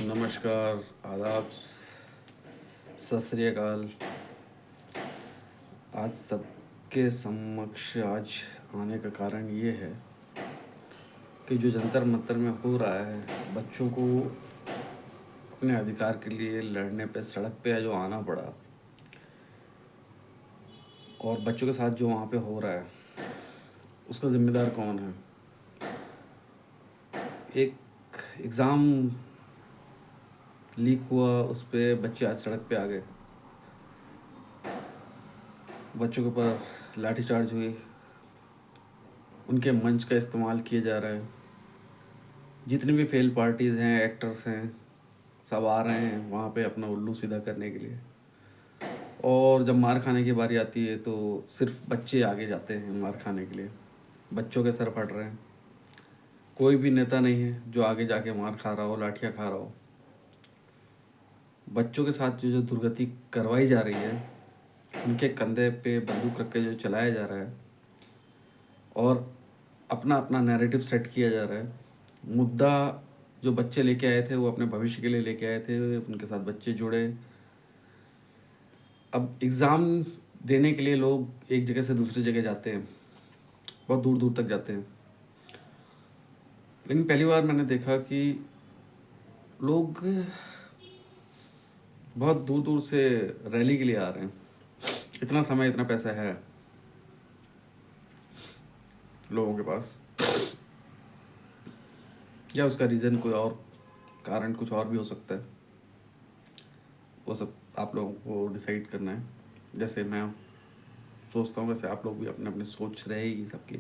नमस्कार, आदाब, सत श्री अकाल। आज सबके समक्ष आज आने का कारण ये है कि जो जंतर मंतर में हो रहा है, बच्चों को अपने अधिकार के लिए लड़ने पे सड़क पे जो आना पड़ा और बच्चों के साथ जो वहाँ पे हो रहा है, उसका जिम्मेदार कौन है? एक एग्ज़ाम लीक हुआ, उस पर बच्चे आज सड़क पे आ गए, बच्चों के ऊपर लाठीचार्ज हुई, उनके मंच का इस्तेमाल किया जा रहा है। जितनी भी फेल पार्टीज़ हैं, एक्टर्स हैं, सब आ रहे हैं वहाँ पे अपना उल्लू सीधा करने के लिए। और जब मार खाने की बारी आती है तो सिर्फ बच्चे आगे जाते हैं मार खाने के लिए। बच्चों के सर फट रहे हैं। कोई भी नेता नहीं है जो आगे जाके मार खा रहा हो, लाठियाँ खा रहा हो। बच्चों के साथ जो जो दुर्गति करवाई जा रही है, उनके कंधे पे बंदूक रख के जो चलाया जा रहा है और अपना अपना नैरेटिव सेट किया जा रहा है। मुद्दा जो बच्चे लेके आए थे वो अपने भविष्य के लिए लेके आए थे, उनके साथ बच्चे जुड़े। अब एग्ज़ाम देने के लिए लोग एक जगह से दूसरी जगह जाते हैं, बहुत दूर दूर तक जाते हैं। लेकिन पहली बार मैंने देखा कि लोग बहुत दूर दूर से रैली के लिए आ रहे हैं। इतना समय, इतना पैसा है लोगों के पास, या उसका रीज़न कोई और कारण कुछ और भी हो सकता है। वो सब आप लोगों को डिसाइड करना है। जैसे मैं सोचता हूँ वैसे आप लोग भी अपने अपने सोच रहे ही सबके।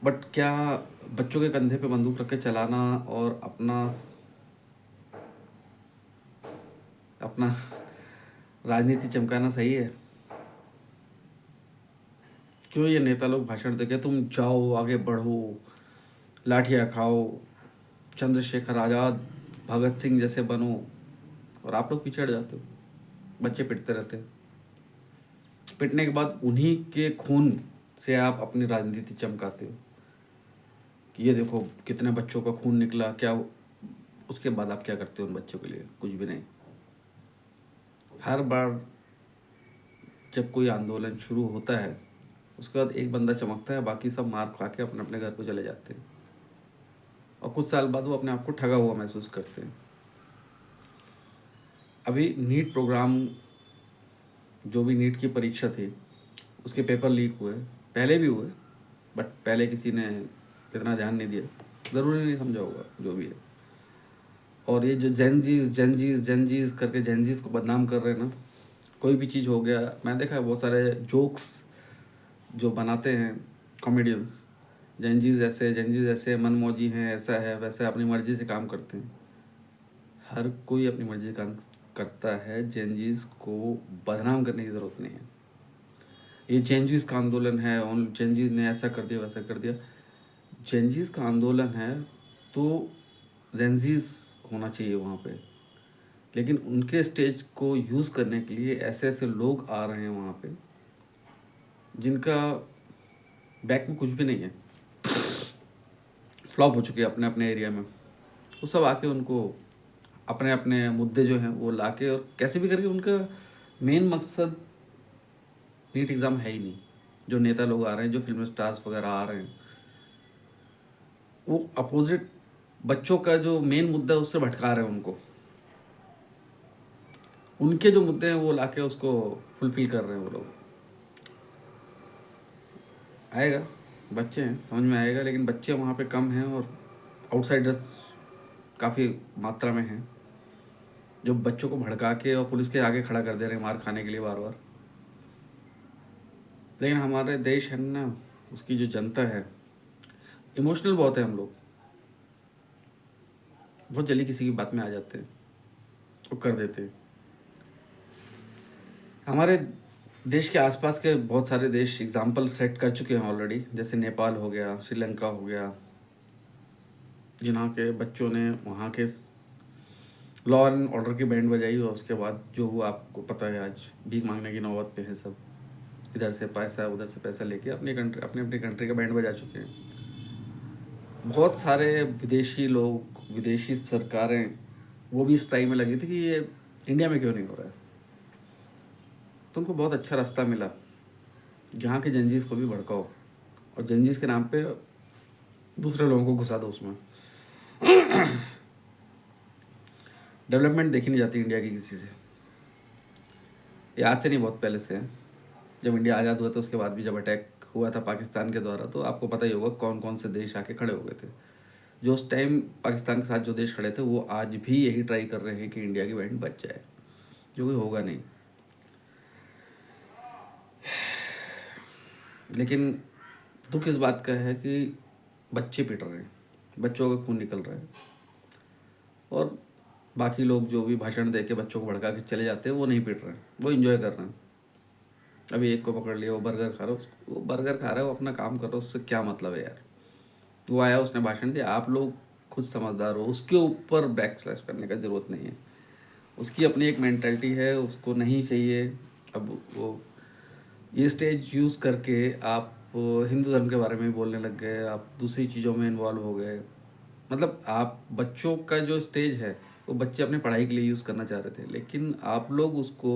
बट क्या बच्चों के कंधे पे बंदूक रख के चलाना और अपना अपना राजनीति चमकाना सही है? क्यों ये नेता लोग भाषण देके तुम जाओ, आगे बढ़ो, लाठियाँ खाओ, चंद्रशेखर आज़ाद, भगत सिंह जैसे बनो, और आप लोग पीछे हट जाते हो, बच्चे पिटते रहते हैं। पिटने के बाद उन्हीं के खून से आप अपनी राजनीति चमकाते हो कि ये देखो कितने बच्चों का खून निकला। क्या उसके बाद आप क्या करते हो उन बच्चों के लिए? कुछ भी नहीं। हर बार जब कोई आंदोलन शुरू होता है, उसके बाद एक बंदा चमकता है, बाकी सब मार खा के अपने अपने घर को चले जाते हैं और कुछ साल बाद वो अपने आप को ठगा हुआ महसूस करते हैं। अभी नीट प्रोग्राम, जो भी नीट की परीक्षा थी, उसके पेपर लीक हुए, पहले भी हुए, बट पहले किसी ने इतना ध्यान नहीं दिया, ज़रूरी नहीं समझा होगा, जो भी है। और ये जो जेनजीज करके जेनजीज को बदनाम कर रहे हैं ना, कोई भी चीज़ हो गया, मैं देखा है बहुत सारे जोक्स जो बनाते हैं कॉमेडियंस, जेनजीज ऐसे मनमौजी हैं, ऐसा है वैसा है, अपनी मर्जी से काम करते हैं। हर कोई अपनी मर्जी से काम करता है, जेनजीज को बदनाम करने की ज़रूरत नहीं है। ये जेनजीज का आंदोलन है और जेनजीज ने ऐसा कर दिया वैसा कर दिया। जेनजीज का आंदोलन है तो जेनजीज होना चाहिए वहाँ पे, लेकिन उनके स्टेज को यूज़ करने के लिए ऐसे ऐसे लोग आ रहे हैं वहाँ पे जिनका बैक में कुछ भी नहीं है, फ्लॉप हो चुके हैं अपने अपने एरिया में। वो सब आके उनको अपने अपने मुद्दे जो हैं वो लाके और कैसे भी करके, उनका मेन मकसद नीट एग्ज़ाम है ही नहीं। जो नेता लोग आ रहे हैं, जो फिल्म स्टार्स वगैरह आ रहे हैं, वो अपोजिट बच्चों का जो मेन मुद्दा है उससे भटका रहे हैं उनको। उनके जो मुद्दे हैं वो लाके उसको फुलफिल कर रहे हैं वो लोग। आएगा, बच्चे हैं, समझ में आएगा, लेकिन बच्चे वहाँ पे कम हैं और आउटसाइडर्स काफ़ी मात्रा में हैं जो बच्चों को भड़का के और पुलिस के आगे खड़ा कर दे रहे हैं मार खाने के लिए बार बार। लेकिन हमारे देश है ना, उसकी जो जनता है, इमोशनल बहुत है। हम लोग बहुत जल्दी किसी की बात में आ जाते हैं, वो कर देते हैं। हमारे देश के आसपास के बहुत सारे देश एग्जाम्पल सेट कर चुके हैं ऑलरेडी, जैसे नेपाल हो गया, श्रीलंका हो गया, जिन्हाँ के बच्चों ने वहाँ के लॉ एंड ऑर्डर की बैंड बजाई और उसके बाद जो हुआ आपको पता है। आज भीख मांगने की नौबत पे है सब, इधर से पैसा उधर से पैसा लेके अपनी कंट्री का बैंड बजा चुके हैं। बहुत सारे विदेशी लोग विदेशी सरकारें वो भी इस ट्राई में लगी थी कि ये इंडिया में क्यों नहीं हो रहा है, तो उनको बहुत अच्छा रास्ता मिला, जहाँ के जंजीस को भी भड़काओ और जंजीस के नाम पे दूसरे लोगों को घुसा दो उसमें। डेवलपमेंट देखी नहीं जाती इंडिया की किसी से, ये आज से नहीं, बहुत पहले से है। जब इंडिया आज़ाद हुआ था उसके बाद भी जब अटैक हुआ था पाकिस्तान के द्वारा, तो आपको पता ही होगा कौन कौन से देश आके खड़े हो गए थे। जो उस टाइम पाकिस्तान के साथ जो देश खड़े थे वो आज भी यही ट्राई कर रहे हैं कि इंडिया की बैंड बच जाए, जो कि होगा नहीं। लेकिन दुख इस बात का है कि बच्चे पिट रहे हैं, बच्चों का खून निकल रहा है, और बाकी लोग जो भी भाषण दे के बच्चों को भड़का के चले जाते हैं वो नहीं पिट रहे हैं, वो इंजॉय कर रहे हैं। अभी एक को पकड़ लिया, वो बर्गर खा रहा है, वो बर्गर खा रहा है, वो अपना काम कर रहा है, उससे क्या मतलब है यार। वो आया, उसने भाषण दिया, आप लोग खुद समझदार हो, उसके ऊपर बैक स्लैश करने का ज़रूरत नहीं है। उसकी अपनी एक मेंटालिटी है, उसको नहीं चाहिए। अब वो ये स्टेज यूज़ करके आप हिंदू धर्म के बारे में बोलने लग गए, आप दूसरी चीज़ों में इन्वॉल्व हो गए। मतलब आप बच्चों का जो स्टेज है वो बच्चे अपने पढ़ाई के लिए यूज़ करना चाह रहे थे, लेकिन आप लोग उसको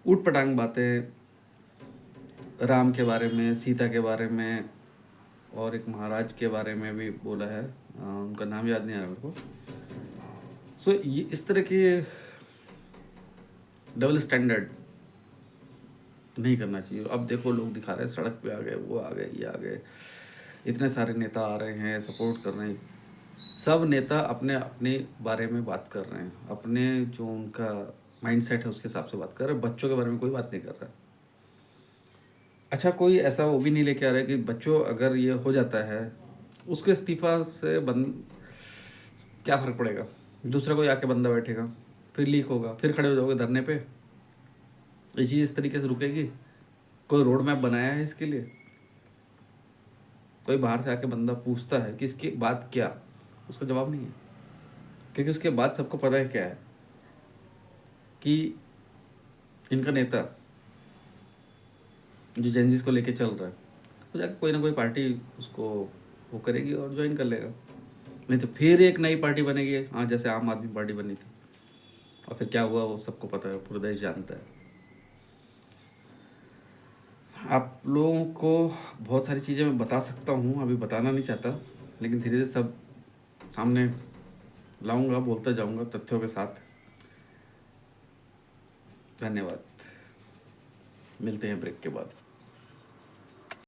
ऊट पटांग बातें राम के बारे में, सीता के बारे में, और एक महाराज के बारे में भी बोला है, उनका नाम याद नहीं आ रहा मेरे को। सो ये इस तरह के डबल स्टैंडर्ड नहीं करना चाहिए। अब देखो लोग दिखा रहे हैं, सड़क पे आ गए, वो आ गए, ये आ गए, इतने सारे नेता आ रहे हैं, सपोर्ट कर रहे हैं। सब नेता अपने अपने बारे में बात कर रहे हैं, अपने जो उनका माइंडसेट है उसके हिसाब से बात कर रहे हैं, बच्चों के बारे में कोई बात नहीं कर रहा है। अच्छा, कोई ऐसा वो भी नहीं लेके आ रहा है कि बच्चों अगर ये हो जाता है उसके इस्तीफा से बंद क्या फ़र्क पड़ेगा, दूसरा कोई आके बंदा बैठेगा, फिर लीक होगा, फिर खड़े हो जाओगे धरने पे, ये चीज़ इस तरीके से रुकेगी? कोई रोड मैप बनाया है इसके लिए? कोई बाहर से आके बंदा पूछता है कि इसके बाद क्या, उसका जवाब नहीं है, क्योंकि उसके बाद सबको पता है क्या है कि इनका नेता जो जेंजीज को लेके चल रहा है तो जाके कोई ना कोई पार्टी उसको वो करेगी और ज्वाइन कर लेगा, नहीं तो फिर एक नई पार्टी बनेगी, हाँ, जैसे आम आदमी पार्टी बनी थी, और फिर क्या हुआ वो सबको पता है, पूरा देश जानता है। आप लोगों को बहुत सारी चीज़ें मैं बता सकता हूँ, अभी बताना नहीं चाहता, लेकिन धीरे धीरे सब सामने लाऊंगा, बोलता जाऊंगा तथ्यों के साथ। धन्यवाद, मिलते हैं ब्रेक के बाद।